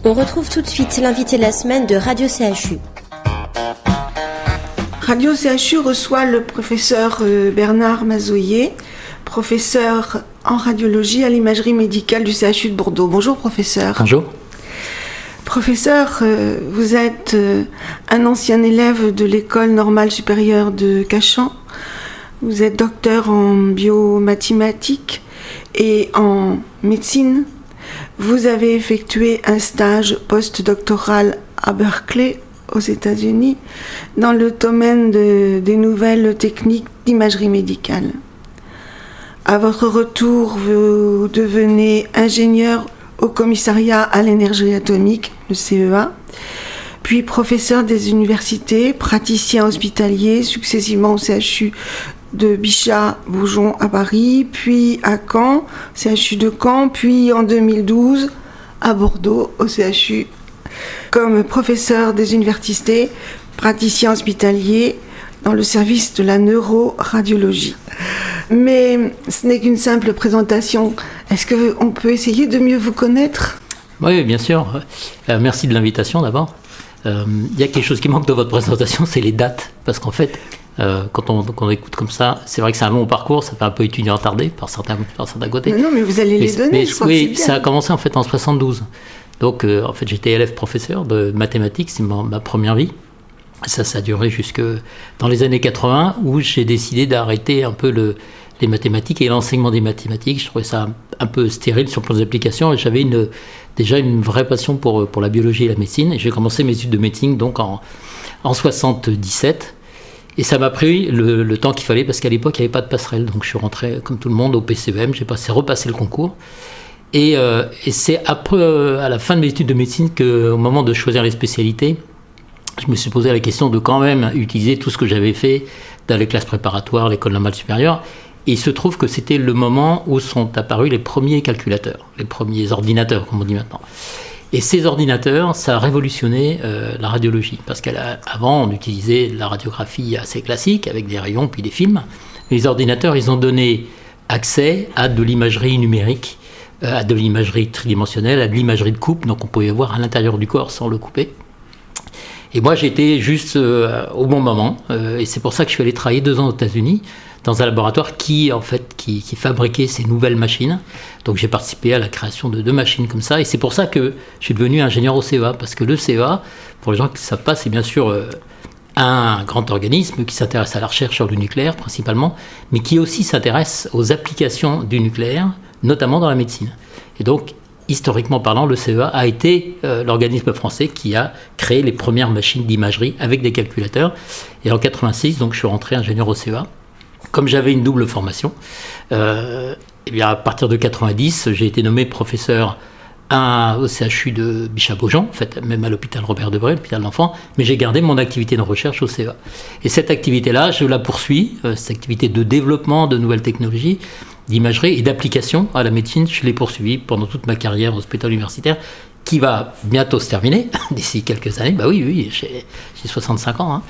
On retrouve tout de suite l'invité de la semaine de Radio CHU. Radio CHU reçoit le professeur Bernard Mazoyer, professeur en radiologie à l'imagerie médicale du CHU de Bordeaux. Bonjour professeur. Bonjour. Professeur, vous êtes un ancien élève de l'école normale supérieure de Cachan. Vous êtes docteur en biomathématiques et en médecine. Vous avez effectué un stage postdoctoral à Berkeley, aux États-Unis, dans le domaine des nouvelles techniques d'imagerie médicale. À votre retour, vous devenez ingénieur au commissariat à l'énergie atomique, le CEA, puis professeur des universités, praticien hospitalier, successivement au CHU de Bichat-Beaujon à Paris, puis à Caen, CHU de Caen, puis en 2012 à Bordeaux, au CHU, comme professeur des universités, praticien hospitalier dans le service de la neuroradiologie. Mais ce n'est qu'une simple présentation. Est-ce qu'on peut essayer de mieux vous connaître ? Oui, bien sûr. Merci de l'invitation d'abord. Il y a quelque chose qui manque dans votre présentation, c'est les dates. Parce qu'en fait, quand on écoute comme ça, c'est vrai que c'est un long parcours, ça fait un peu étudiant tardé par certains côtés. Non, mais vous allez les donner, je crois que c'est bien. Ça a commencé en fait en 72. Donc en fait j'étais élève professeur de mathématiques, c'est ma première vie. Ça a duré jusque dans les années 80 où j'ai décidé d'arrêter un peu les mathématiques et l'enseignement des mathématiques. Je trouvais ça un peu stérile sur le plan des applications et j'avais déjà une vraie passion pour la biologie et la médecine. Et j'ai commencé mes études de médecine donc en 77. Et ça m'a pris le temps qu'il fallait parce qu'à l'époque, il n'y avait pas de passerelle. Donc je suis rentré, comme tout le monde, au PCEM. J'ai repassé le concours. Et c'est après, à la fin de mes études de médecine qu'au moment de choisir les spécialités, je me suis posé la question de quand même utiliser tout ce que j'avais fait dans les classes préparatoires, l'école normale supérieure. Et il se trouve que c'était le moment où sont apparus les premiers calculateurs, les premiers ordinateurs, comme on dit maintenant. Et ces ordinateurs, ça a révolutionné la radiologie. Parce qu'avant, on utilisait la radiographie assez classique, avec des rayons puis des films. Les ordinateurs, ils ont donné accès à de l'imagerie numérique, à de l'imagerie tridimensionnelle, à de l'imagerie de coupe. Donc on pouvait voir à l'intérieur du corps sans le couper. Et moi, j'étais juste au bon moment. Et c'est pour ça que je suis allé travailler 2 ans aux États-Unis, dans un laboratoire qui fabriquait ces nouvelles machines. Donc j'ai participé à la création de 2 machines comme ça, et c'est pour ça que je suis devenu ingénieur au CEA, parce que le CEA, pour les gens qui ne savent pas, c'est bien sûr un grand organisme qui s'intéresse à la recherche sur le nucléaire principalement, mais qui aussi s'intéresse aux applications du nucléaire, notamment dans la médecine. Et donc, historiquement parlant, le CEA a été l'organisme français qui a créé les premières machines d'imagerie avec des calculateurs. Et en 86, donc je suis rentré ingénieur au CEA. Comme j'avais une double formation, et bien à partir de 90, j'ai été nommé professeur au CHU de Bichat-Beaujon, en fait, même à l'hôpital Robert Debré, l'hôpital d'enfants, mais j'ai gardé mon activité de recherche au CEA. Et cette activité-là, je la poursuis, cette activité de développement de nouvelles technologies, d'imagerie et d'application à la médecine, je l'ai poursuivie pendant toute ma carrière hospitalo-universitaire, qui va bientôt se terminer, d'ici quelques années. Bah oui, j'ai 65 ans, hein.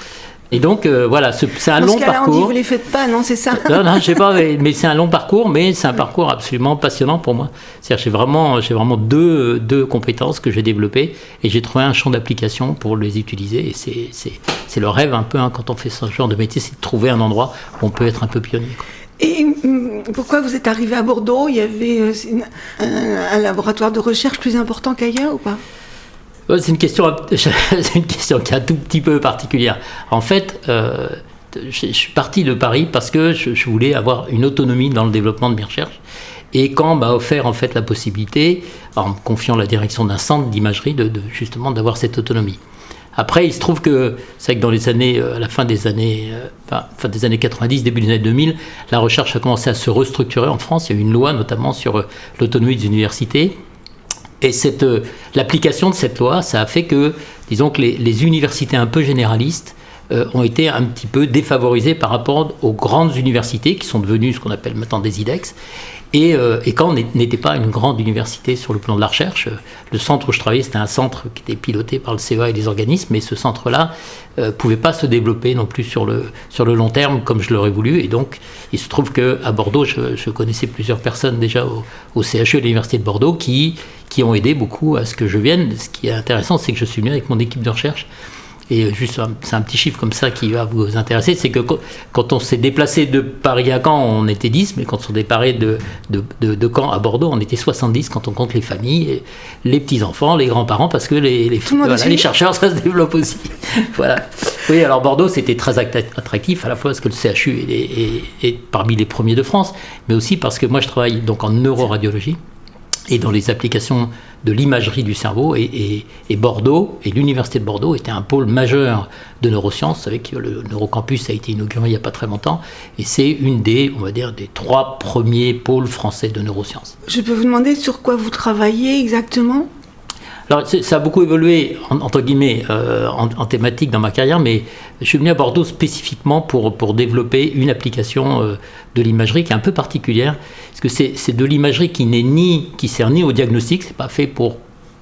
Et donc, voilà, c'est un long parcours. On dit, vous ne les faites pas, non, c'est ça ? Non, je sais pas, mais c'est un long parcours, mais c'est un parcours absolument passionnant pour moi. C'est-à-dire j'ai vraiment deux compétences que j'ai développées et j'ai trouvé un champ d'application pour les utiliser. Et c'est le rêve un peu, hein, quand on fait ce genre de métier, c'est de trouver un endroit où on peut être un peu pionnier, quoi. Et pourquoi vous êtes arrivé à Bordeaux ? Il y avait un laboratoire de recherche plus important qu'ailleurs ou pas ? C'est une question qui est un tout petit peu particulière. En fait, je suis parti de Paris parce que je voulais avoir une autonomie dans le développement de mes recherches. Et quand on m'a offert en fait la possibilité, en me confiant la direction d'un centre d'imagerie, justement d'avoir cette autonomie. Après, il se trouve que c'est vrai que dans les années, à la fin des années 90, début des années 2000, la recherche a commencé à se restructurer en France. Il y a eu une loi notamment sur l'autonomie des universités. Et l'application de cette loi, ça a fait que, disons que les universités un peu généralistes ont été un petit peu défavorisés par rapport aux grandes universités qui sont devenues ce qu'on appelle maintenant des IDEX. Et quand on n'était pas une grande université sur le plan de la recherche, le centre où je travaillais, c'était un centre qui était piloté par le CEA et les organismes, mais ce centre-là pouvait pas se développer non plus sur le long terme comme je l'aurais voulu. Et donc, il se trouve qu'à Bordeaux, je connaissais plusieurs personnes déjà au CHU de l'Université de Bordeaux qui ont aidé beaucoup à ce que je vienne. Ce qui est intéressant, c'est que je suis venu avec mon équipe de recherche. Et juste, c'est un petit chiffre comme ça qui va vous intéresser, c'est que quand on s'est déplacé de Paris à Caen, on était 10, mais quand on s'est déplacé de Caen à Bordeaux, on était 70 quand on compte les familles, les petits-enfants, les grands-parents, parce que les chercheurs, ça se développe aussi. Voilà. Oui, alors Bordeaux, c'était très attractif, à la fois parce que le CHU est parmi les premiers de France, mais aussi parce que moi, je travaille donc en neuroradiologie et dans les applications de l'imagerie du cerveau, et Bordeaux, et l'Université de Bordeaux était un pôle majeur de neurosciences. Vous savez que le Neurocampus a été inauguré il n'y a pas très longtemps, et c'est une des 3 premiers pôles français de neurosciences. Je peux vous demander sur quoi vous travaillez exactement ? Alors, ça a beaucoup évolué, entre guillemets, en thématique dans ma carrière, mais je suis venu à Bordeaux spécifiquement pour développer une application de l'imagerie qui est un peu particulière, parce que c'est de l'imagerie qui sert ni au diagnostic, c'est pas fait pour,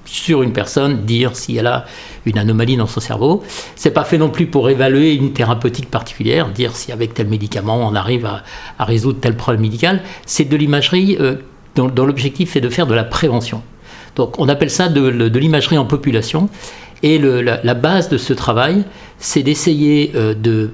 sur une personne, dire si elle a une anomalie dans son cerveau, c'est pas fait non plus pour évaluer une thérapeutique particulière, dire si avec tel médicament on arrive à résoudre tel problème médical, c'est de l'imagerie dont l'objectif est de faire de la prévention. Donc on appelle ça de l'imagerie en population, et la base de ce travail, c'est d'essayer de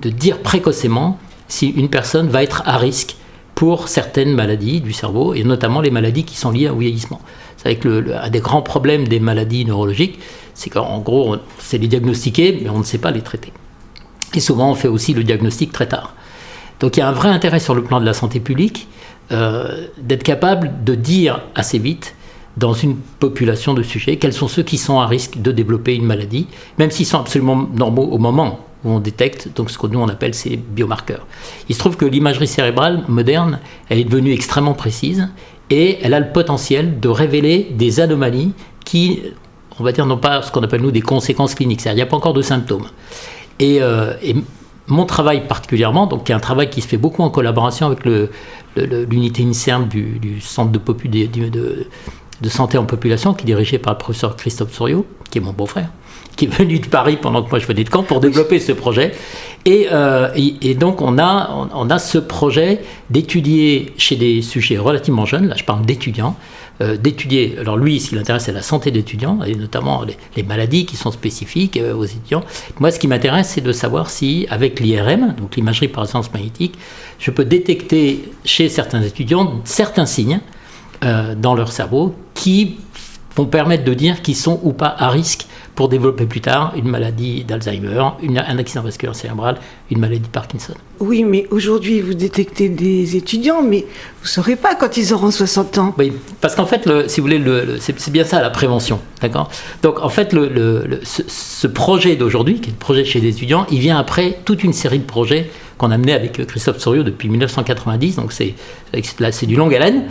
dire précocement si une personne va être à risque pour certaines maladies du cerveau, et notamment les maladies qui sont liées au vieillissement. Vous savez que un des grands problèmes des maladies neurologiques, c'est qu'en gros, c'est les diagnostiquer, mais on ne sait pas les traiter. Et souvent, on fait aussi le diagnostic très tard. Donc il y a un vrai intérêt sur le plan de la santé publique d'être capable de dire assez vite, dans une population de sujets, quels sont ceux qui sont à risque de développer une maladie, même s'ils sont absolument normaux au moment où on détecte, donc ce que nous on appelle ces biomarqueurs. Il se trouve que l'imagerie cérébrale moderne, elle est devenue extrêmement précise, et elle a le potentiel de révéler des anomalies qui, on va dire, n'ont pas ce qu'on appelle nous des conséquences cliniques, c'est-à-dire il n'y a pas encore de symptômes. Et mon travail particulièrement, donc qui est un travail qui se fait beaucoup en collaboration avec l'unité INSERM du centre de santé en population, qui est dirigé par le professeur Christophe Souriau, qui est mon beau-frère, qui est venu de Paris pendant que moi je venais de Caen pour développer ce projet. Et donc on a ce projet d'étudier chez des sujets relativement jeunes, là je parle d'étudiants, d'étudier, alors lui ce qui l'intéresse c'est la santé d'étudiants, et notamment les maladies qui sont spécifiques aux étudiants. Moi ce qui m'intéresse c'est de savoir si avec l'IRM, donc l'imagerie par résonance magnétique, je peux détecter chez certains étudiants certains signes dans leur cerveau qui vont permettre de dire qu'ils sont ou pas à risque pour développer plus tard une maladie d'Alzheimer, un accident vasculaire cérébral, une maladie de Parkinson. Oui, mais aujourd'hui, vous détectez des étudiants, mais vous ne saurez pas quand ils auront 60 ans. Oui, parce qu'en fait, si vous voulez, c'est bien ça la prévention, d'accord ? Donc en fait, ce projet d'aujourd'hui, qui est le projet chez les étudiants, il vient après toute une série de projets qu'on a mené avec Christophe Souriau depuis 1990, donc c'est du longue haleine,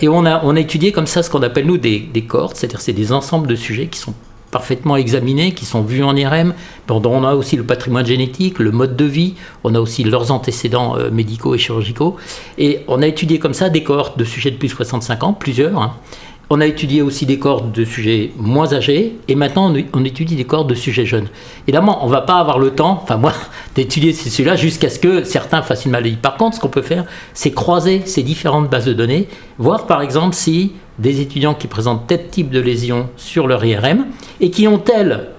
et on a étudié comme ça ce qu'on appelle nous des cohortes, c'est-à-dire c'est des ensembles de sujets qui sont parfaitement examinés, qui sont vus en IRM, dont on a aussi le patrimoine génétique, le mode de vie, on a aussi leurs antécédents médicaux et chirurgicaux, et on a étudié comme ça des cohortes de sujets de plus de 65 ans, plusieurs, hein. On a étudié aussi des cohortes de sujets moins âgés, et maintenant on étudie des cohortes de sujets jeunes. Évidemment, on ne va pas avoir le temps, enfin moi, d'étudier ces sujets-là jusqu'à ce que certains fassent une maladie. Par contre, ce qu'on peut faire, c'est croiser ces différentes bases de données, voir par exemple si des étudiants qui présentent tel type de lésions sur leur IRM et qui ont tel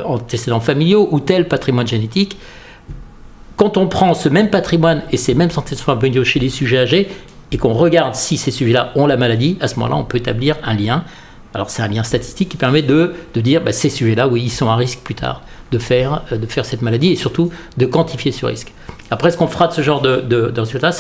antécédents familiaux ou tel patrimoine génétique, quand on prend ce même patrimoine et ces mêmes antécédents familiaux chez les sujets âgés, et qu'on regarde si ces sujets-là ont la maladie, à ce moment-là, on peut établir un lien. Alors, c'est un lien statistique qui permet de dire ces sujets-là, oui, ils sont à risque plus tard de faire cette maladie, et surtout de quantifier ce risque. Après, ce qu'on fera de ce genre de résultats,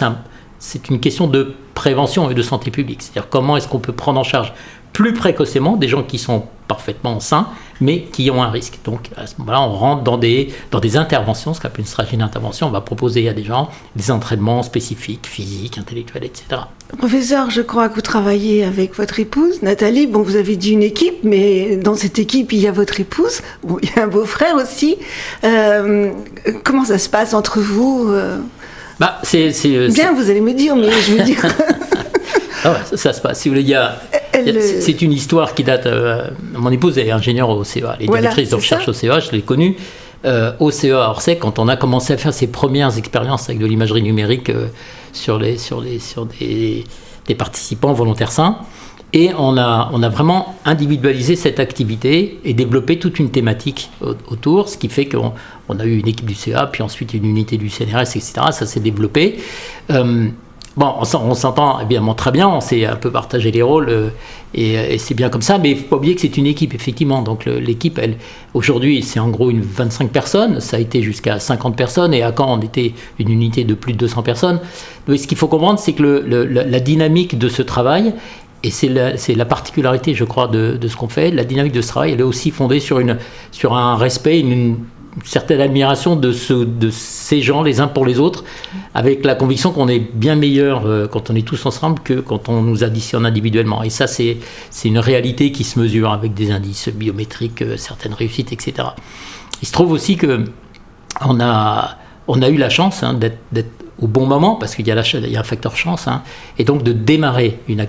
c'est une question de prévention et de santé publique. C'est-à-dire comment est-ce qu'on peut prendre en charge plus précocement des gens qui sont parfaitement sains, mais qui ont un risque. Donc à ce moment-là, on rentre dans des interventions, ce qu'on appelle une stratégie d'intervention. On va proposer à des gens des entraînements spécifiques, physiques, intellectuels, etc. Professeur, je crois que vous travaillez avec votre épouse, Nathalie. Bon, vous avez dit une équipe, mais dans cette équipe, il y a votre épouse. Bon, il y a un beau-frère aussi. Comment ça se passe entre vous Bien, vous allez me dire, mais je veux dire... ça se passe. Si vous voulez, c'est une histoire qui date. Mon épouse est ingénieure au CEA, elle est directrice de recherche au CEA, je l'ai connue. Au CEA à Orsay, quand on a commencé à faire ses premières expériences avec de l'imagerie numérique sur des participants volontaires sains. Et on a vraiment individualisé cette activité et développé toute une thématique autour, ce qui fait qu'on a eu une équipe du CEA, puis ensuite une unité du CNRS, etc. Ça s'est développé. On s'entend évidemment très bien, on s'est un peu partagé les rôles et c'est bien comme ça, mais il ne faut pas oublier que c'est une équipe, effectivement. Donc l'équipe, aujourd'hui, c'est en gros 25 personnes, ça a été jusqu'à 50 personnes, et à Caen, on était une unité de plus de 200 personnes. Donc, ce qu'il faut comprendre, c'est que la dynamique de ce travail, et c'est la particularité, je crois, de ce qu'on fait, la dynamique de ce travail, elle est aussi fondée sur un respect, une certaine admiration de ces gens les uns pour les autres, avec la conviction qu'on est bien meilleur quand on est tous ensemble que quand on nous additionne individuellement. Et ça, c'est une réalité qui se mesure avec des indices biométriques, certaines réussites, etc. Il se trouve aussi que on a eu la chance d'être au bon moment, parce qu'il y a un facteur chance, et donc de démarrer une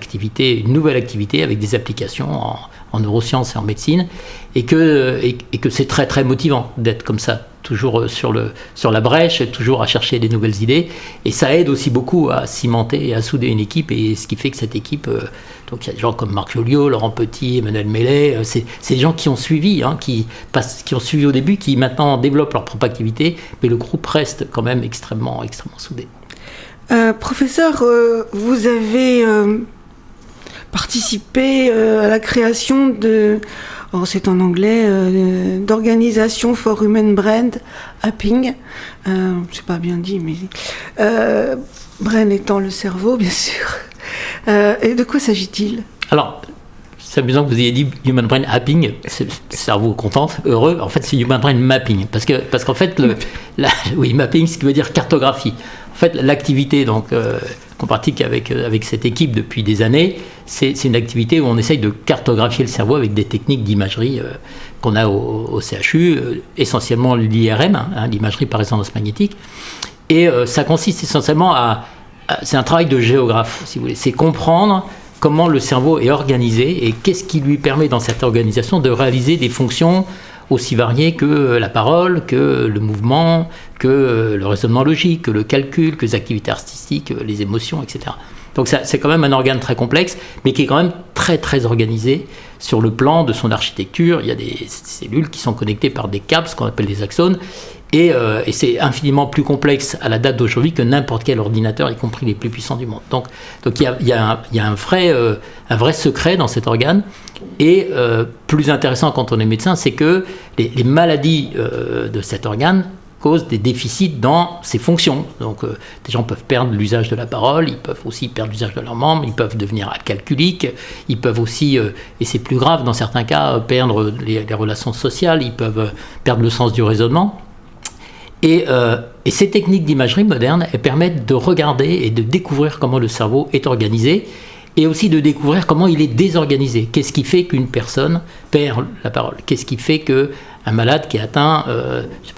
nouvelle activité avec des applications en neurosciences et en médecine, et que c'est très très motivant d'être comme ça, toujours sur la brèche, toujours à chercher des nouvelles idées, et ça aide aussi beaucoup à cimenter et à souder une équipe, et ce qui fait que cette équipe, donc il y a des gens comme Marc Joliot, Laurent Petit, Emmanuel Mellet, c'est des gens qui ont suivi, qui ont suivi au début, qui maintenant développent leur propre activité, mais le groupe reste quand même extrêmement soudé. Professeur, vous avez participé à la création c'est en anglais, d'Organisation for Human Brain Mapping. C'est pas bien dit, mais brain étant le cerveau, bien sûr. Et de quoi s'agit-il ? Alors, c'est amusant que vous ayez dit Human Brain Mapping, c'est cerveau content, heureux. En fait, c'est Human Brain Mapping, parce qu'en fait, mapping, ce qui veut dire cartographie. En fait, l'activité qu'on pratique avec cette équipe depuis des années, c'est une activité où on essaye de cartographier le cerveau avec des techniques d'imagerie qu'on a au CHU, essentiellement l'IRM, l'imagerie par résonance magnétique. Et ça consiste essentiellement c'est un travail de géographe, si vous voulez. C'est comprendre comment le cerveau est organisé et qu'est-ce qui lui permet dans cette organisation de réaliser des fonctions aussi variées que la parole, que le mouvement, que le raisonnement logique, que le calcul, que les activités artistiques, les émotions, etc. Donc c'est quand même un organe très complexe, mais qui est quand même très très organisé sur le plan de son architecture. Il y a des cellules qui sont connectées par des câbles, ce qu'on appelle des axones, et c'est infiniment plus complexe à la date d'aujourd'hui que n'importe quel ordinateur, y compris les plus puissants du monde. Donc il y a un vrai secret dans cet organe. Et plus intéressant quand on est médecin, c'est que les maladies de cet organe causent des déficits dans ses fonctions. Donc des gens peuvent perdre l'usage de la parole, ils peuvent aussi perdre l'usage de leurs membres, ils peuvent devenir acalculiques, ils peuvent aussi, et c'est plus grave dans certains cas, perdre les relations sociales, ils peuvent perdre le sens du raisonnement. Et ces techniques d'imagerie moderne, elles permettent de regarder et de découvrir comment le cerveau est organisé, et aussi de découvrir comment il est désorganisé. Qu'est-ce qui fait qu'une personne perd la parole ? Qu'est-ce qui fait qu'un malade qui est atteint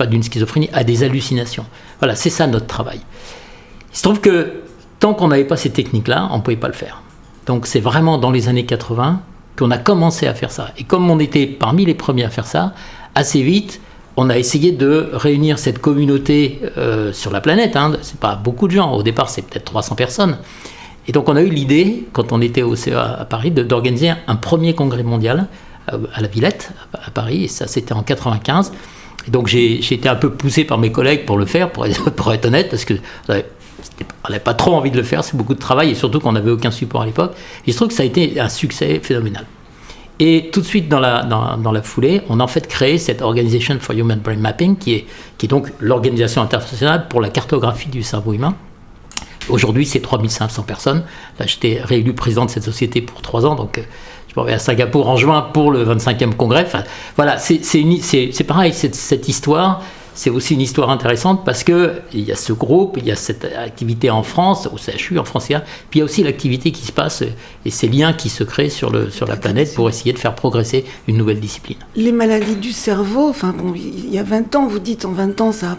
d'une schizophrénie a des hallucinations ? Voilà, c'est ça notre travail. Il se trouve que tant qu'on n'avait pas ces techniques-là, on ne pouvait pas le faire. Donc c'est vraiment dans les années 80 qu'on a commencé à faire ça. Et comme on était parmi les premiers à faire ça, assez vite, on a essayé de réunir cette communauté sur la planète. C'est pas beaucoup de gens. Au départ, c'est peut-être 300 personnes. Et donc on a eu l'idée, quand on était au CEA à Paris, d'organiser un premier congrès mondial à la Villette, à Paris, et ça c'était en 95. Et donc j'ai été un peu poussé par mes collègues pour le faire, pour être honnête, parce qu'on n'avait pas trop envie de le faire, c'est beaucoup de travail, et surtout qu'on n'avait aucun support à l'époque. Il se trouve que ça a été un succès phénoménal. Et tout de suite dans la foulée, on a en fait créé cette Organization for Human Brain Mapping, qui est donc l'organisation internationale pour la cartographie du cerveau humain. Aujourd'hui, c'est 3500 personnes. Là, j'étais réélu président de cette société pour 3 ans, donc je Je vais à Singapour en juin pour le 25e congrès. Enfin, voilà, c'est pareil, cette histoire. C'est aussi une histoire intéressante parce qu'il y a ce groupe, il y a cette activité en France, au CHU, en France, puis il y a aussi l'activité qui se passe et ces liens qui se créent sur la planète pour essayer de faire progresser une nouvelle discipline. Les maladies du cerveau, il y a 20 ans, vous dites, en 20 ans, ça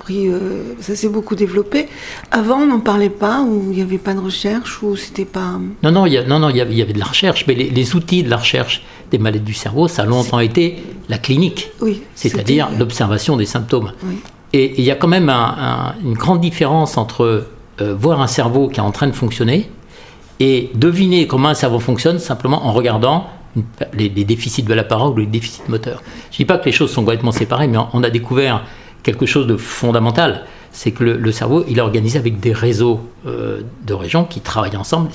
s'est beaucoup développé. Avant, on n'en parlait pas, ou il n'y avait pas de recherche, ou c'était pas... Non, il y avait de la recherche, mais les outils de la recherche des maladies du cerveau, ça a longtemps été la clinique, c'est-à-dire l'observation des symptômes. Oui. Et il y a quand même une grande différence entre voir un cerveau qui est en train de fonctionner et deviner comment un cerveau fonctionne simplement en regardant les déficits de la parole ou les déficits moteurs. Je ne dis pas que les choses sont complètement séparées, mais on a découvert quelque chose de fondamental. C'est que le cerveau, il est organisé avec des réseaux de régions qui travaillent ensemble.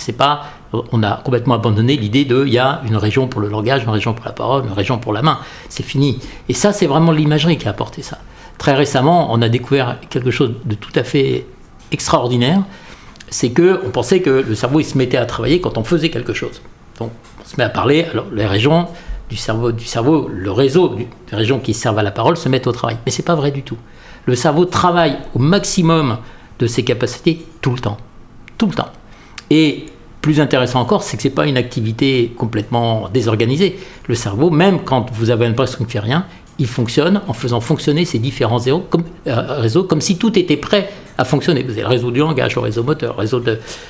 On a complètement abandonné l'idée il y a une région pour le langage, une région pour la parole, une région pour la main. C'est fini. Et ça, c'est vraiment l'imagerie qui a apporté ça. Très récemment, on a découvert quelque chose de tout à fait extraordinaire. C'est qu'on pensait que le cerveau, il se mettait à travailler quand on faisait quelque chose. Donc, on se met à parler. Alors, les régions du cerveau, le réseau des régions qui servent à la parole se mettent au travail. Mais ce n'est pas vrai du tout. Le cerveau travaille au maximum de ses capacités tout le temps. Tout le temps. Et plus intéressant encore, c'est que ce n'est pas une activité complètement désorganisée. Le cerveau, même quand vous avez l'impression qu'il ne fait rien, il fonctionne en faisant fonctionner ces différents réseaux comme si tout était prêt à fonctionner. Vous avez le réseau du langage, le réseau moteur,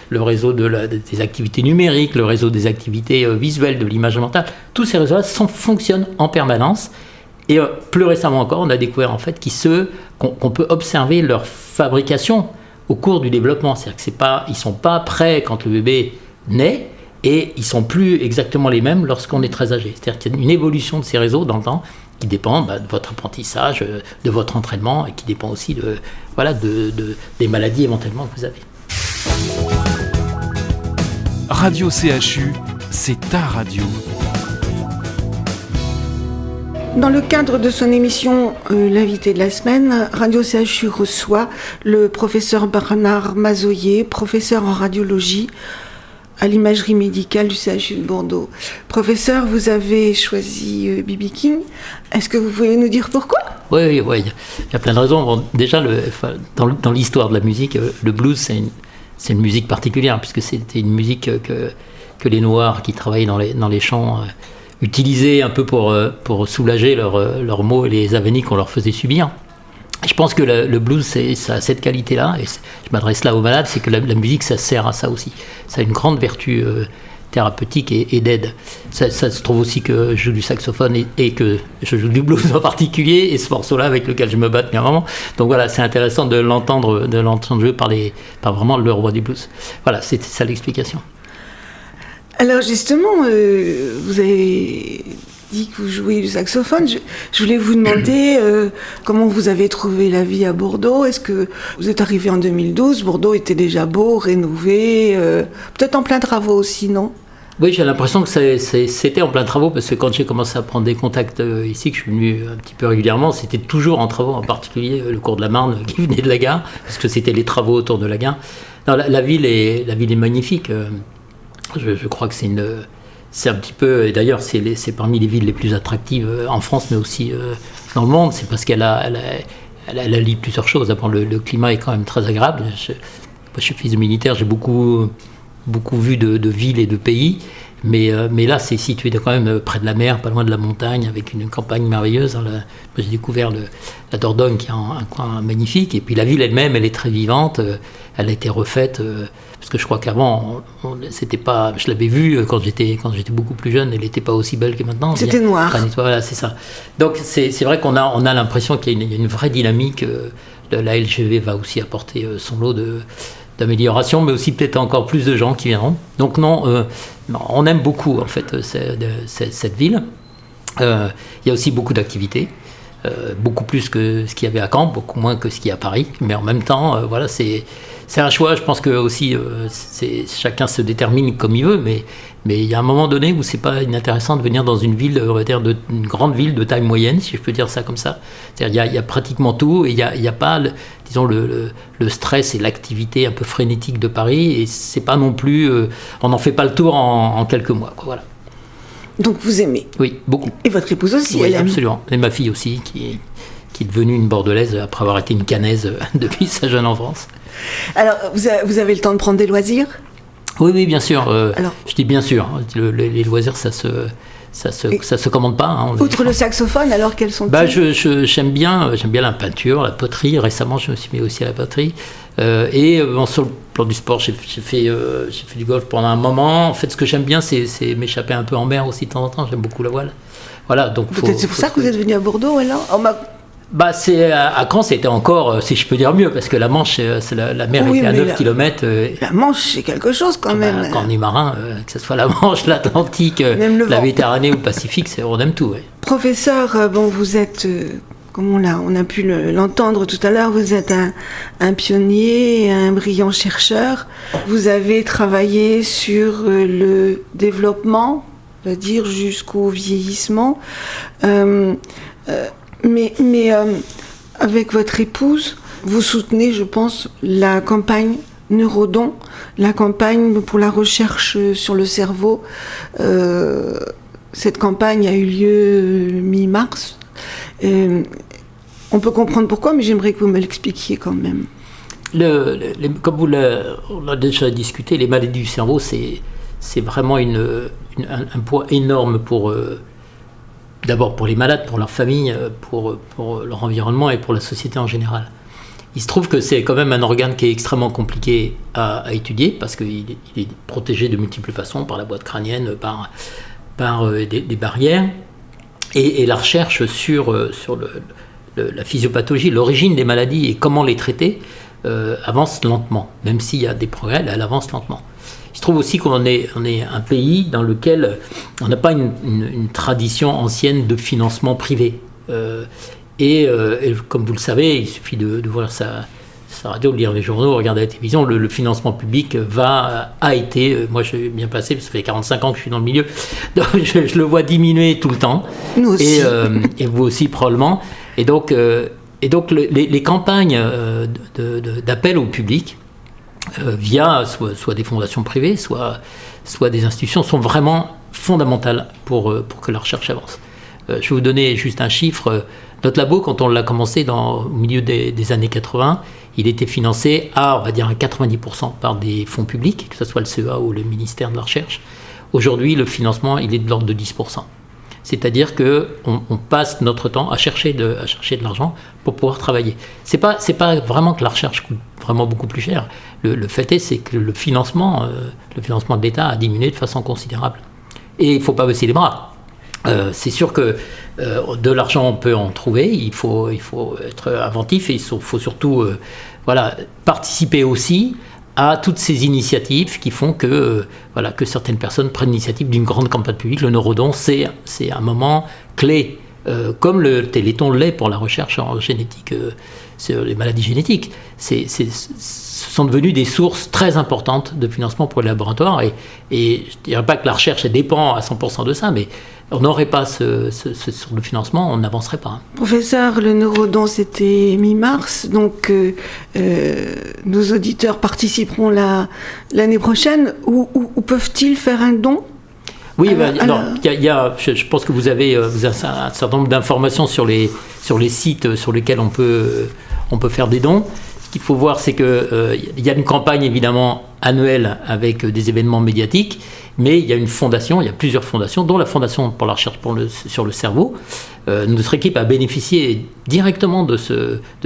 le réseau des activités numériques, le réseau des activités visuelles, de l'image mentale. Tous ces réseaux-là fonctionnent en permanence. Et plus récemment encore, on a découvert en fait qu'on peut observer leur fabrication au cours du développement. C'est-à-dire qu'ils ne sont pas prêts quand le bébé naît et ils ne sont plus exactement les mêmes lorsqu'on est très âgé. C'est-à-dire qu'il y a une évolution de ces réseaux dans le temps qui dépend de votre apprentissage, de votre entraînement et qui dépend aussi des maladies éventuellement que vous avez. Radio CHU, c'est ta radio. Dans le cadre de son émission L'invité de la semaine, Radio CHU reçoit le professeur Bernard Mazoyer, professeur en radiologie à l'imagerie médicale du CHU de Bordeaux. Professeur, vous avez choisi B.B. King. Est-ce que vous pouvez nous dire pourquoi ? Oui, il y a plein de raisons. Bon, déjà, dans l'histoire de la musique, le blues, c'est une musique particulière, puisque c'était une musique que les Noirs qui travaillaient dans les champs utilisaient un peu pour soulager leurs maux et les avenirs qu'on leur faisait subir. Je pense que le blues, ça a cette qualité-là, et je m'adresse là aux malades, c'est que la musique, ça sert à ça aussi. Ça a une grande vertu thérapeutique et d'aide. Ça se trouve aussi que je joue du saxophone et que je joue du blues en particulier, et ce morceau-là avec lequel je me bats depuis un moment. Donc voilà, c'est intéressant de l'entendre jouer par vraiment le roi du blues. Voilà, c'est ça l'explication. Alors justement, vous avez dit que vous jouez du saxophone. Je voulais vous demander comment vous avez trouvé la vie à Bordeaux. Est-ce que vous êtes arrivé en 2012 ? Bordeaux était déjà beau, rénové, peut-être en plein travaux aussi, non ? Oui, j'ai l'impression que c'était en plein travaux, parce que quand j'ai commencé à prendre des contacts ici, que je suis venu un petit peu régulièrement, c'était toujours en travaux, en particulier le cours de la Marne qui venait de la gare, parce que c'était les travaux autour de la gare. Non, la ville est magnifique. Je crois que c'est un petit peu, et d'ailleurs c'est parmi les villes les plus attractives en France, mais aussi dans le monde. C'est parce qu'elle allie plusieurs choses. D'abord, le climat est quand même très agréable. Je suis fils de militaire, j'ai beaucoup vu de villes et de pays, mais là c'est situé quand même près de la mer, pas loin de la montagne, avec une campagne merveilleuse. Moi, j'ai découvert la Dordogne, qui est un coin magnifique, et puis la ville elle-même, elle est très vivante. Elle a été refaite, parce que je crois qu'avant, c'était pas. Je l'avais vue quand j'étais beaucoup plus jeune, elle n'était pas aussi belle que maintenant. C'était noir. Voilà, c'est ça. Donc c'est vrai qu'on a l'impression qu'il y a une vraie dynamique. La LGV va aussi apporter son lot d'amélioration, mais aussi peut-être encore plus de gens qui viendront. Donc non, on aime beaucoup en fait cette ville. Il y a aussi beaucoup d'activités. Beaucoup plus que ce qu'il y avait à Caen, beaucoup moins que ce qu'il y a à Paris, mais en même temps, voilà, c'est un choix. Je pense que aussi, chacun se détermine comme il veut, mais il y a un moment donné où c'est pas inintéressant de venir dans une ville, on va dire une grande ville de taille moyenne, si je peux dire ça comme ça. C'est-à-dire, il y a pratiquement tout, et il y a pas, disons, le stress et l'activité un peu frénétique de Paris, et c'est pas non plus, on n'en fait pas le tour en quelques mois, quoi, voilà. Donc vous aimez. Oui, beaucoup. Et votre épouse aussi, Oui, elle aime. absolument. Et ma fille aussi, qui est devenue une Bordelaise après avoir été une Canaise depuis sa jeune enfance. Alors, vous avez le temps de prendre des loisirs? Oui, bien sûr. Alors, je dis bien sûr. Les loisirs, ça se commande pas. Hein, outre le saxophone, alors quels sont-ils? J'aime bien la peinture, la poterie. Récemment, je me suis mis aussi à la poterie. Sur le plan du sport, j'ai fait du golf pendant un moment. En fait, ce que j'aime bien, c'est m'échapper un peu en mer aussi de temps en temps. J'aime beaucoup la voile. Voilà, donc c'est pour ça que vous êtes venu à Bordeaux, alors? C'est à Caen, c'était encore, si je peux dire mieux, parce que la Manche, la mer était à 9 km. La Manche, c'est quelque chose quand même. Quand on est marin, que ce soit la Manche, l'Atlantique, la Méditerranée ou le Pacifique, on aime tout. Ouais. Professeur, vous êtes, comme on a pu l'entendre tout à l'heure, vous êtes un pionnier, un brillant chercheur. Vous avez travaillé sur le développement, on va dire, jusqu'au vieillissement. Mais avec votre épouse, vous soutenez, je pense, la campagne Neurodon, la campagne pour la recherche sur le cerveau. Cette campagne a eu lieu mi-mars. On peut comprendre pourquoi, mais j'aimerais que vous me l'expliquiez quand même. Comme on l'a déjà discuté, les maladies du cerveau, c'est vraiment un poids énorme pour... D'abord pour les malades, pour leur famille, pour leur environnement et pour la société en général. Il se trouve que c'est quand même un organe qui est extrêmement compliqué à étudier parce qu'il est protégé de multiples façons, par la boîte crânienne, par des barrières. Et la recherche sur la physiopathologie, l'origine des maladies et comment les traiter avance lentement. Même s'il y a des progrès, elle avance lentement. Il se trouve aussi qu'on est un pays dans lequel on n'a pas une tradition ancienne de financement privé. Et comme vous le savez, il suffit d'ouvrir sa radio, de lire les journaux, regarder la télévision, le financement public a été, moi je suis bien passé, parce que ça fait 45 ans que je suis dans le milieu, donc je le vois diminuer tout le temps. Nous aussi. Et vous aussi probablement. Et donc les campagnes d'appel au public, via soit des fondations privées, soit des institutions, sont vraiment fondamentales pour que la recherche avance. Je vais vous donner juste un chiffre. Notre labo, quand on l'a commencé au milieu des années 80, il était financé à, on va dire, à 90% par des fonds publics, que ce soit le CEA ou le ministère de la Recherche. Aujourd'hui, le financement, il est de l'ordre de 10%. C'est-à-dire qu'on passe notre temps à chercher de l'argent pour pouvoir travailler. C'est pas vraiment que la recherche coûte vraiment beaucoup plus cher. Le fait c'est que le financement de l'État a diminué de façon considérable. Et il ne faut pas baisser les bras. C'est sûr que de l'argent, on peut en trouver. Il faut être inventif et il faut surtout participer aussi à toutes ces initiatives qui font que certaines personnes prennent l'initiative d'une grande campagne publique. Le Neurodon, c'est un moment clé, comme le Téléthon l'est pour la recherche en génétique, sur les maladies génétiques. Ce sont devenus des sources très importantes de financement pour les laboratoires. Et je ne dirais pas que la recherche dépend à 100% de ça, mais on n'aurait pas ce sort de financement, on n'avancerait pas. Professeur, le Neurodon, c'était mi-mars, donc nos auditeurs participeront l'année prochaine. Où peuvent-ils faire un don? Oui, je pense que vous avez un certain nombre d'informations sur les sites sur lesquels on peut faire des dons. Ce qu'il faut voir, c'est qu'il y a une campagne évidemment annuelle avec des événements médiatiques, mais il y a plusieurs fondations, dont la Fondation pour la recherche sur le cerveau. Notre équipe a bénéficié directement de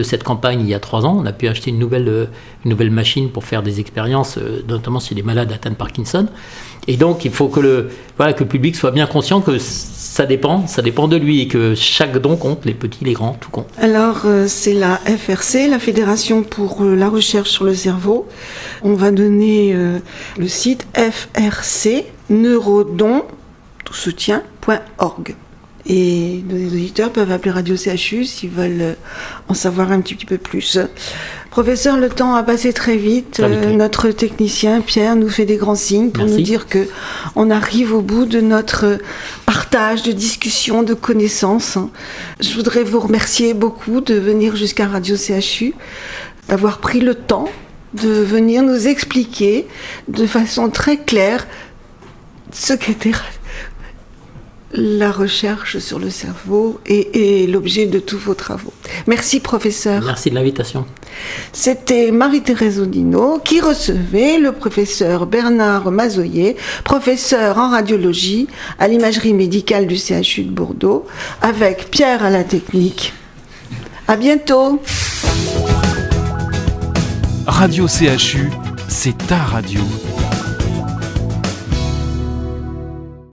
cette campagne il y a 3 ans. On a pu acheter une nouvelle machine pour faire des expériences, notamment chez les malades atteints de Parkinson. Et donc, il faut que le public soit bien conscient que ça dépend de lui et que chaque don compte, les petits, les grands, tout compte. Alors, c'est la FRC, la Fédération pour la recherche sur le cerveau. On va donner le site frcneurodon.org. Et nos auditeurs peuvent appeler Radio CHU s'ils veulent en savoir un petit peu plus. Professeur, le temps a passé très vite. Notre technicien Pierre nous fait des grands signes pour nous dire que on arrive au bout de notre partage, de discussion, de connaissances. Je voudrais vous remercier beaucoup de venir jusqu'à Radio CHU, d'avoir pris le temps de venir nous expliquer de façon très claire ce qu'était la recherche sur le cerveau est l'objet de tous vos travaux. Merci, professeur. Merci de l'invitation. C'était Marie-Thérèse Audinot qui recevait le professeur Bernard Mazoyer, professeur en radiologie à l'imagerie médicale du CHU de Bordeaux, avec Pierre à la technique. À bientôt. Radio CHU, c'est ta radio.